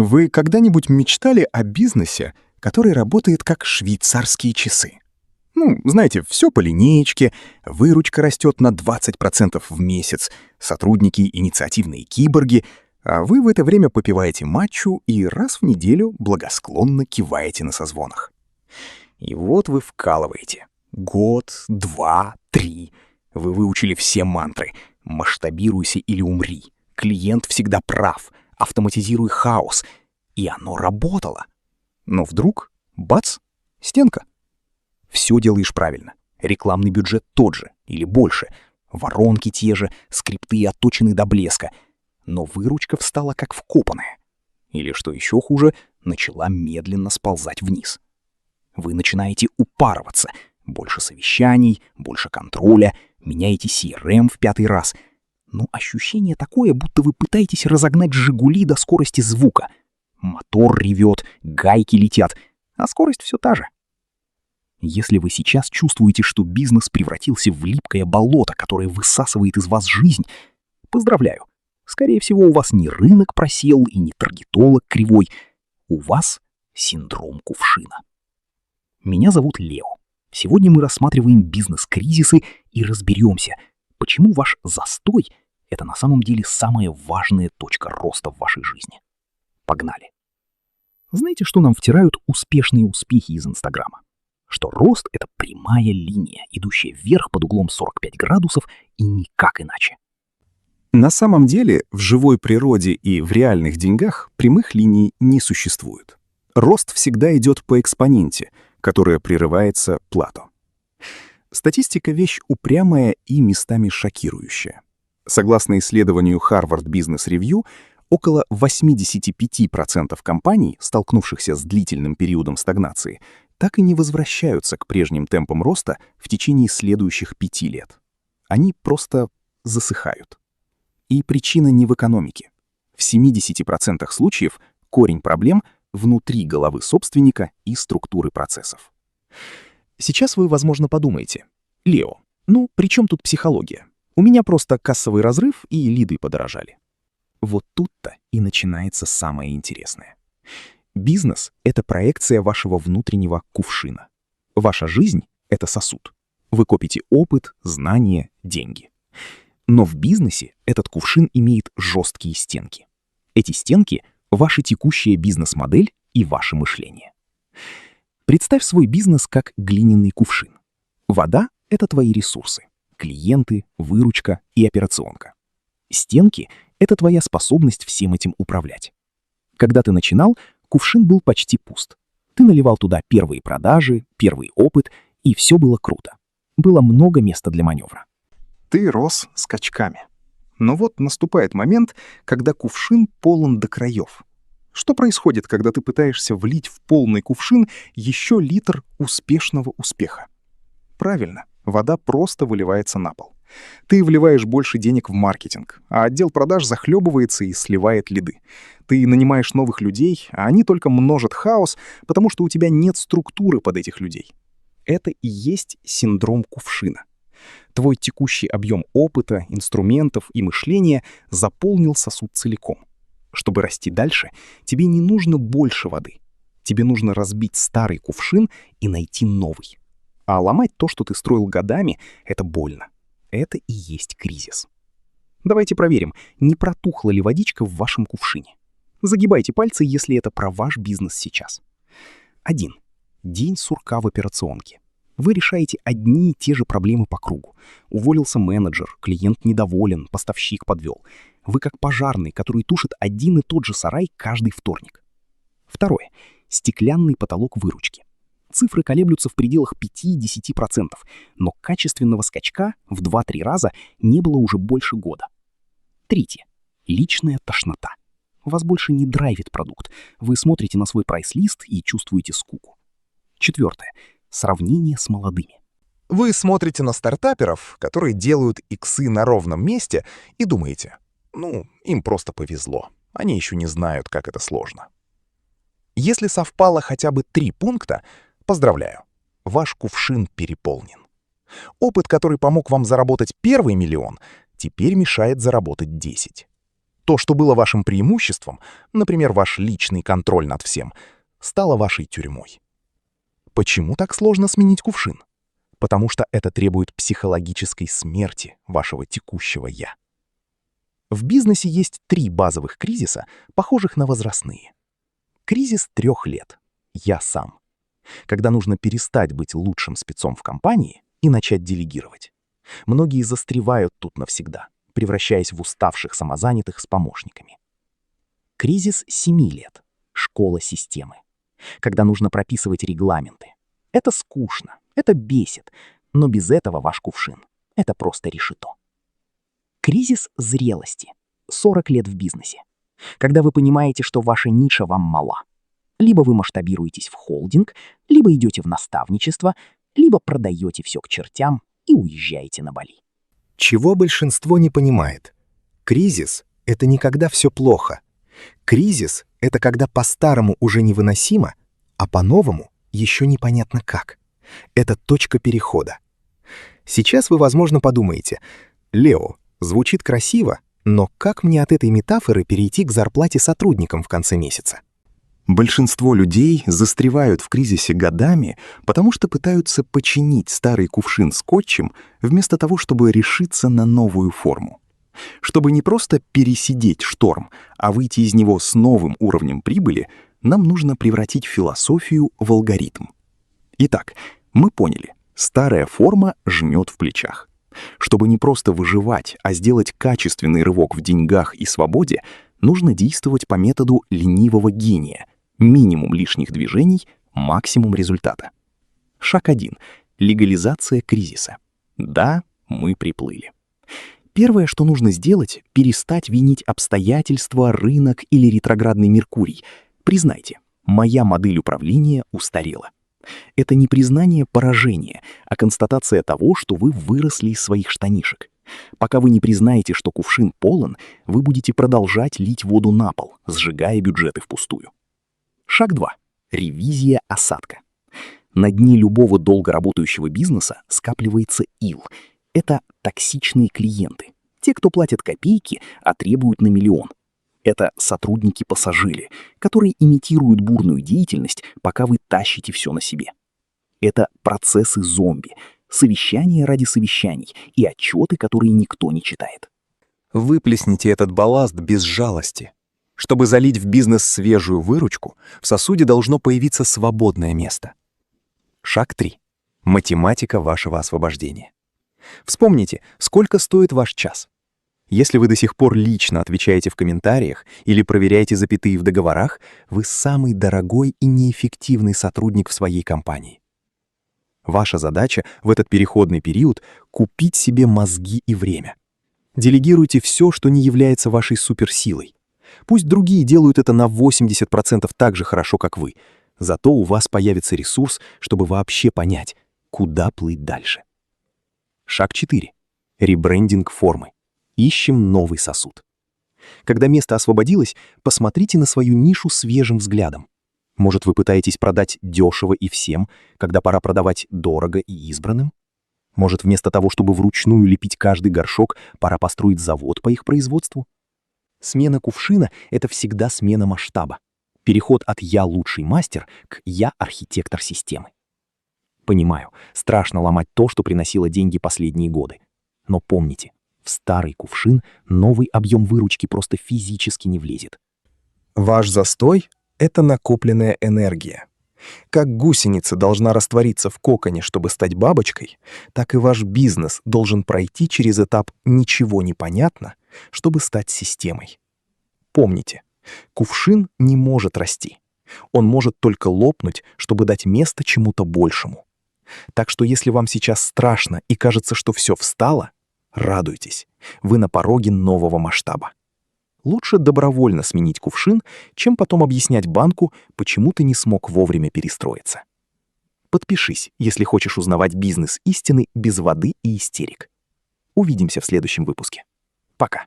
Вы когда-нибудь мечтали о бизнесе, который работает как швейцарские часы? Ну, знаете, все по линеечке, выручка растет на 20% в месяц, сотрудники — инициативные киборги, а вы в это время попиваете матчу и раз в неделю благосклонно киваете на созвонах. И вот вы вкалываете. Год, два, три. Вы выучили все мантры. «Масштабируйся или умри», «Клиент всегда прав», «Автоматизируй хаос». И оно работало. Но вдруг — бац! Стенка. Все делаешь правильно. Рекламный бюджет тот же или больше. Воронки те же, скрипты отточены до блеска. Но выручка встала как вкопанная. Или, что еще хуже, начала медленно сползать вниз. Вы начинаете упарываться. Больше совещаний, больше контроля, меняете CRM в 5-й раз. Но ощущение такое, будто вы пытаетесь разогнать «Жигули» до скорости звука. Мотор ревет, гайки летят, а скорость все та же. Если вы сейчас чувствуете, что бизнес превратился в липкое болото, которое высасывает из вас жизнь, поздравляю. Скорее всего, у вас не рынок просел и не таргетолог кривой. У вас синдром кувшина. Меня зовут Лео. Сегодня мы рассматриваем бизнес-кризисы и разберемся, почему ваш застой — это на самом деле самая важная точка роста в вашей жизни. Погнали. Знаете, что нам втирают успешные успехи из Инстаграма? Что рост — это прямая линия, идущая вверх под углом 45 градусов и никак иначе. На самом деле, в живой природе и в реальных деньгах прямых линий не существует. Рост всегда идет по экспоненте, которая прерывается плато. Статистика — вещь упрямая и местами шокирующая. Согласно исследованию Harvard Business Review, около 85% компаний, столкнувшихся с длительным периодом стагнации, так и не возвращаются к прежним темпам роста в течение следующих 5 лет. Они просто засыхают. И причина не в экономике. В 70% случаев корень проблем внутри головы собственника и структуры процессов. Сейчас вы, возможно, подумаете: «Лео, ну при чем тут психология? У меня просто кассовый разрыв и лиды подорожали». Вот тут-то и начинается самое интересное. Бизнес — это проекция вашего внутреннего кувшина. Ваша жизнь — это сосуд. Вы копите опыт, знания, деньги. Но в бизнесе этот кувшин имеет жесткие стенки. Эти стенки — ваша текущая бизнес-модель и ваше мышление. Представь свой бизнес как глиняный кувшин. Вода — это твои ресурсы, клиенты, выручка и операционка. Стенки — это твоя способность всем этим управлять. Когда ты начинал, кувшин был почти пуст. Ты наливал туда первые продажи, первый опыт, и все было круто. Было много места для маневра. Ты рос скачками. Но вот наступает момент, когда кувшин полон до краев. Что происходит, когда ты пытаешься влить в полный кувшин еще литр успешного успеха? Правильно, вода просто выливается на пол. Ты вливаешь больше денег в маркетинг, а отдел продаж захлебывается и сливает лиды. Ты нанимаешь новых людей, а они только множат хаос, потому что у тебя нет структуры под этих людей. Это и есть синдром кувшина. Твой текущий объем опыта, инструментов и мышления заполнил сосуд целиком. Чтобы расти дальше, тебе не нужно больше воды. Тебе нужно разбить старый кувшин и найти новый. А ломать то, что ты строил годами, это больно. Это и есть кризис. Давайте проверим, не протухла ли водичка в вашем кувшине. Загибайте пальцы, если это про ваш бизнес сейчас. 1. День сурка в операционке. Вы решаете одни и те же проблемы по кругу. Уволился менеджер, клиент недоволен, поставщик подвел. Вы как пожарный, который тушит один и тот же сарай каждый вторник. 2. Стеклянный потолок выручки. Цифры колеблются в пределах 5-10%, но качественного скачка в 2-3 раза не было уже больше года. 3. Личная тошнота. Вас больше не драйвит продукт. Вы смотрите на свой прайс-лист и чувствуете скуку. 4. Сравнение с молодыми. Вы смотрите на стартаперов, которые делают иксы на ровном месте, и думаете: ну, им просто повезло. Они еще не знают, как это сложно. Если совпало хотя бы 3 пункта, поздравляю, ваш кувшин переполнен. Опыт, который помог вам заработать первый миллион, теперь мешает заработать 10. То, что было вашим преимуществом, например, ваш личный контроль над всем, стало вашей тюрьмой. Почему так сложно сменить кувшин? Потому что это требует психологической смерти вашего текущего «я». В бизнесе есть 3 базовых кризиса, похожих на возрастные. Кризис 3 лет. Я сам. Когда нужно перестать быть лучшим спецом в компании и начать делегировать. Многие застревают тут навсегда, превращаясь в уставших самозанятых с помощниками. Кризис 7 лет. Школа системы. Когда нужно прописывать регламенты. Это скучно, это бесит, но без этого ваш кувшин — это просто решето. Кризис зрелости. 40 лет в бизнесе. Когда вы понимаете, что ваша ниша вам мала. Либо вы масштабируетесь в холдинг, либо идете в наставничество, либо продаете все к чертям и уезжаете на Бали. Чего большинство не понимает? Кризис — это не когда все плохо. Кризис — это когда по-старому уже невыносимо, а по-новому еще непонятно как. Это точка перехода. Сейчас вы, возможно, подумаете: «Лео, звучит красиво, но как мне от этой метафоры перейти к зарплате сотрудникам в конце месяца?» Большинство людей застревают в кризисе годами, потому что пытаются починить старый кувшин скотчем вместо того, чтобы решиться на новую форму. Чтобы не просто пересидеть шторм, а выйти из него с новым уровнем прибыли, нам нужно превратить философию в алгоритм. Итак, мы поняли, старая форма жмет в плечах. Чтобы не просто выживать, а сделать качественный рывок в деньгах и свободе, нужно действовать по методу ленивого гения. Минимум лишних движений, максимум результата. Шаг 1. Легализация кризиса. Да, мы приплыли. Первое, что нужно сделать, перестать винить обстоятельства, рынок или ретроградный Меркурий. Признайте, моя модель управления устарела. Это не признание поражения, а констатация того, что вы выросли из своих штанишек. Пока вы не признаете, что кувшин полон, вы будете продолжать лить воду на пол, сжигая бюджеты впустую. Шаг 2. Ревизия осадка. На дне любого долго работающего бизнеса скапливается ил. Это токсичные клиенты. Те, кто платят копейки, а требуют на миллион. Это сотрудники-пассажиры, которые имитируют бурную деятельность, пока вы тащите все на себе. Это процессы зомби, совещания ради совещаний и отчеты, которые никто не читает. Выплесните этот балласт без жалости. Чтобы залить в бизнес свежую выручку, в сосуде должно появиться свободное место. Шаг 3. Математика вашего освобождения. Вспомните, сколько стоит ваш час. Если вы до сих пор лично отвечаете в комментариях или проверяете запятые в договорах, вы самый дорогой и неэффективный сотрудник в своей компании. Ваша задача в этот переходный период — купить себе мозги и время. Делегируйте все, что не является вашей суперсилой. Пусть другие делают это на 80% так же хорошо, как вы. Зато у вас появится ресурс, чтобы вообще понять, куда плыть дальше. Шаг 4. Ребрендинг формы. Ищем новый сосуд. Когда место освободилось, посмотрите на свою нишу свежим взглядом. Может, вы пытаетесь продать дешево и всем, когда пора продавать дорого и избранным? Может, вместо того, чтобы вручную лепить каждый горшок, пора построить завод по их производству? Смена кувшина — это всегда смена масштаба. Переход от «я лучший мастер» к «я архитектор системы». Понимаю, страшно ломать то, что приносило деньги последние годы. Но помните, в старый кувшин новый объем выручки просто физически не влезет. Ваш застой — это накопленная энергия. Как гусеница должна раствориться в коконе, чтобы стать бабочкой, так и ваш бизнес должен пройти через этап «ничего не понятно», чтобы стать системой. Помните, кувшин не может расти. Он может только лопнуть, чтобы дать место чему-то большему. Так что если вам сейчас страшно и кажется, что все встало, радуйтесь, вы на пороге нового масштаба. Лучше добровольно сменить кувшин, чем потом объяснять банку, почему ты не смог вовремя перестроиться. Подпишись, если хочешь узнавать бизнес истины без воды и истерик. Увидимся в следующем выпуске. Пока.